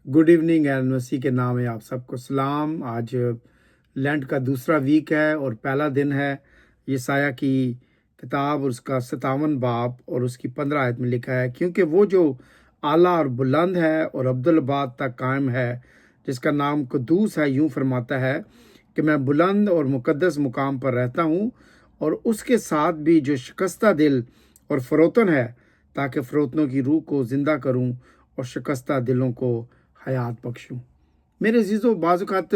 Good evening and मसीह के नाम है आप सबको सलाम। आज लेंट का दूसरा वीक है और पहला दिन है। यशायाह की किताब और उसका 57 बाब और उसकी 15 आयत में लिखा है, क्योंकि वो जो आला और बुलंद है और अब्दुलबाद तक कायम है, जिसका नाम कुद्दूस है, यूं फरमाता है कि मैं बुलंद और मुकद्दस मुकाम पर रहता हूँ और उसके साथ भी जो शिकस्ता दिल और फरोतन है, ताकि फरोतनों की रूह को जिंदा करूँ और शिकस्ता दिलों को हयात बख्शूं। मेरे अजीज़ों, बाज़ औक़ात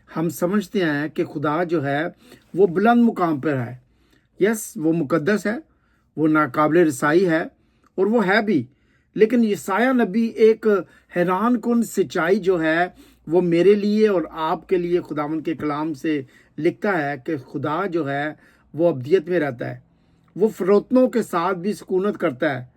हम समझते हैं कि खुदा जो है वो बुलंद मुकाम पर है। यस, वो मुकद्दस है, वो नाकाबिल रसाई है और वो है भी। लेकिन यशायाह नबी एक हैरान कुन सच्चाई जो है वो मेरे लिए और आपके लिए खुदावंद के कलाम से लिखता है कि खुदा जो है वो अब्दियत में रहता है। वो फरोतनों के साथ भी सुकूनत करता है।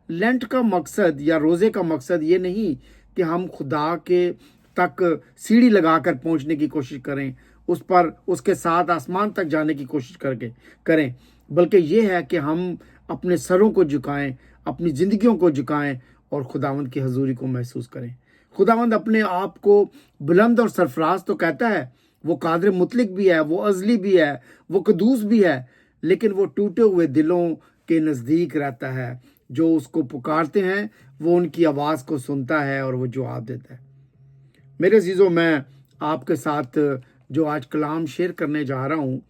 लेंट का मकसद या रोज़े का मकसद ये नहीं कि हम खुदा के तक सीढ़ी लगाकर पहुंचने की कोशिश करें, उस पर उसके साथ आसमान तक जाने की कोशिश करके करें, बल्कि ये है कि हम अपने सरों को झुकाएं, अपनी ज़िंदगियों को झुकाएं और खुदावंद की हजूरी को महसूस करें। खुदावंद अपने आप को बुलंद और सरफराज तो कहता है, वो कादिर मुतलिक भी है, वो अजली भी है, वो कदूस भी है, लेकिन वो टूटे हुए दिलों के नज़दीक रहता है। जो उसको पुकारते हैं वो उनकी आवाज़ को सुनता है और वो जवाब देता है। मेरे अजीज़ों, मैं आपके साथ जो आज कलाम शेयर करने जा रहा हूँ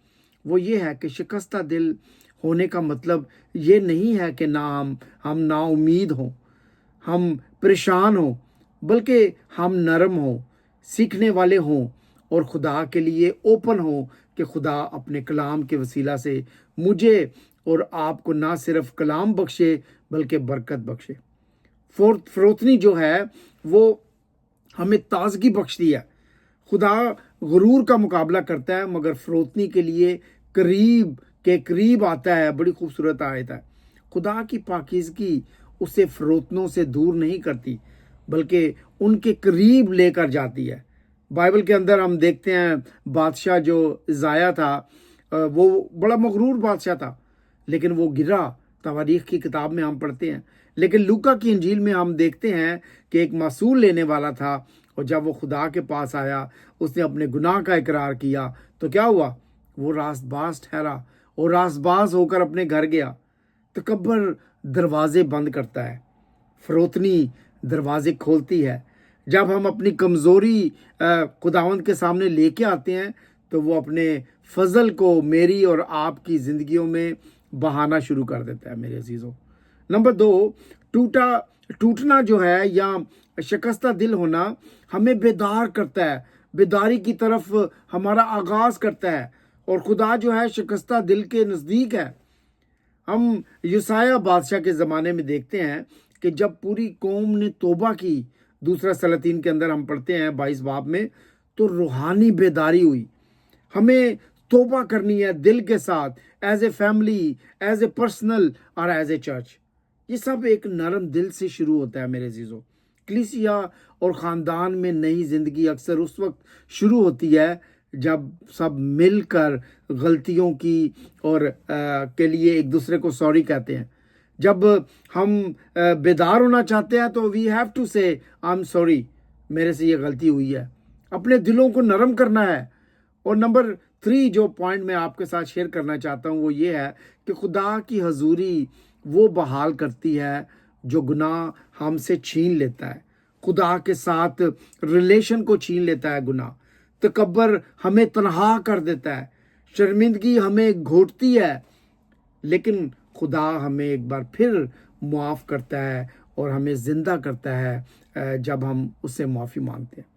वो ये है कि शिकस्ता दिल होने का मतलब ये नहीं है कि हम ना उम्मीद हों, हम परेशान हों, बल्कि हम नरम हों, सीखने वाले हों और खुदा के लिए ओपन हों कि खुदा अपने कलाम के वसीला से मुझे और आपको ना सिर्फ कलाम बख्शे बल्कि बरकत बख्शे। फरोतनी जो है वो हमें ताजगी बख्शती है। खुदा गुरूर का मुकाबला करता है मगर फरोतनी के लिए करीब आता है। बड़ी खूबसूरत आयत है। खुदा की पाकीज़गी उसे फरोतनों से दूर नहीं करती बल्कि उनके करीब लेकर जाती है। बाइबल के अंदर हम देखते हैं बादशाह जो इज़ाया था, वो बड़ा मगरूर बादशाह था, लेकिन वो गिरा। तवारीख की किताब में हम पढ़ते हैं। लेकिन लूका की इंजील में हम देखते हैं कि एक मासूल लेने वाला था और जब वो खुदा के पास आया, उसने अपने गुनाह का इकरार किया, तो क्या हुआ? वो रास्तबाज ठहरा और रास्तबाज होकर अपने घर गया। तकब्बर दरवाजे बंद करता है, फरोतनी दरवाजे खोलती है। जब हम अपनी कमज़ोरी खुदावंद के सामने लेके आते हैं तो वो अपने फजल को मेरी और आपकी ज़िंदगियों में बहाना शुरू कर देता है। मेरे अजीज़ों, नंबर 2, टूटना जो है या शिकस्ता दिल होना हमें बेदार करता है, बेदारी की तरफ हमारा आगाज़ करता है और खुदा जो है शिकस्ता दिल के नज़दीक है। हम यशायाह बादशाह के ज़माने में देखते हैं कि जब पूरी कौम ने तौबा की, दूसरा सलातीन के अंदर हम पढ़ते हैं 22 बाब में, तो रूहानी बेदारी हुई। हमें तौबा करनी है दिल के साथ, as a family, as a personal और एज ए चर्च। ये सब एक नरम दिल से शुरू होता है। मेरे अजीज़ों, कलीसिया और ख़ानदान में नई ज़िंदगी अक्सर उस वक्त शुरू होती है जब सब मिलकर गलतियों की और के लिए एक दूसरे को सॉरी कहते हैं। जब हम बेदार होना चाहते हैं तो वी हैव टू से आई एम सॉरी, मेरे से ये गलती हुई है। अपने दिलों को नरम करना है। और नंबर 3 जो पॉइंट मैं आपके साथ शेयर करना चाहता हूँ वो ये है कि खुदा की हजूरी वो बहाल करती है जो गुनाह हमसे छीन लेता है। खुदा के साथ रिलेशन को छीन लेता है गुनाह। तकब्बर हमें तन्हा कर देता है, शर्मिंदगी हमें घोटती है, लेकिन खुदा हमें एक बार फिर मुआफ़ करता है और हमें ज़िंदा करता है जब हम उससे माफ़ी मांगते हैं।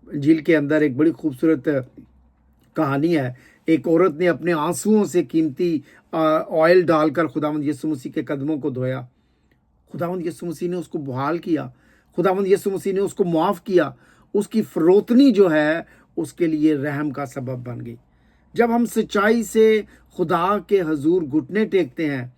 इंजील के अंदर एक बड़ी खूबसूरत कहानी है। एक औरत ने अपने आंसुओं से कीमती ऑयल डालकर खुदावंद यीशु मसीह के कदमों को धोया। खुदावंद यीशु मसीह ने उसको बहाल किया। खुदावंद यीशु मसीह ने उसको माफ़ किया। उसकी फरोतनी जो है उसके लिए रहम का सबब बन गई। जब हम सच्चाई से खुदा के हजूर घुटने टेकते हैं,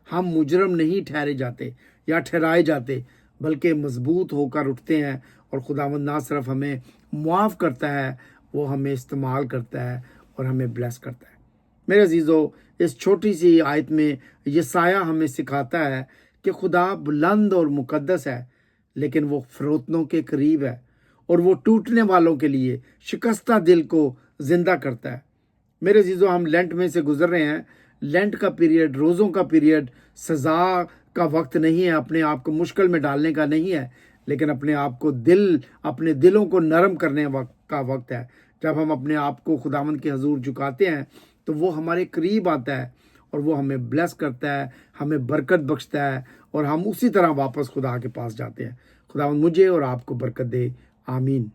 हम मुजरम नहीं ठहरे जाते या ठहराए जाते, बल्कि मजबूत होकर उठते हैं और खुदावंद ना सिर्फ हमें मुआफ़ करता है, वो हमें इस्तेमाल करता है और हमें ब्लेस करता है। मेरे अजीज़ों, इस छोटी सी आयत में यशायाह हमें सिखाता है कि खुदा बुलंद और मुकद्दस है, لیکن وہ فروتنوں کے قریب ہے اور وہ ٹوٹنے والوں کے لیے شکستہ دل کو زندہ کرتا ہے۔ میرے عزیزو، ہم لینٹ میں سے گزر رہے ہیں۔ لینٹ کا پیریڈ، روزوں کا پیریڈ سزا کا وقت نہیں ہے، اپنے آپ کو مشکل میں ڈالنے کا نہیں ہے، لیکن اپنے دلوں کو نرم کرنے کا وقت ہے۔ جب ہم اپنے آپ کو خداوند کے حضور جھکاتے ہیں تو وہ ہمارے قریب آتا ہے اور وہ ہمیں بلیس کرتا ہے، ہمیں برکت بخشتا ہے، اور ہم اسی طرح واپس خدا کے پاس جاتے ہیں۔ خداوند مجھے اور آپ کو برکت دے، آمین۔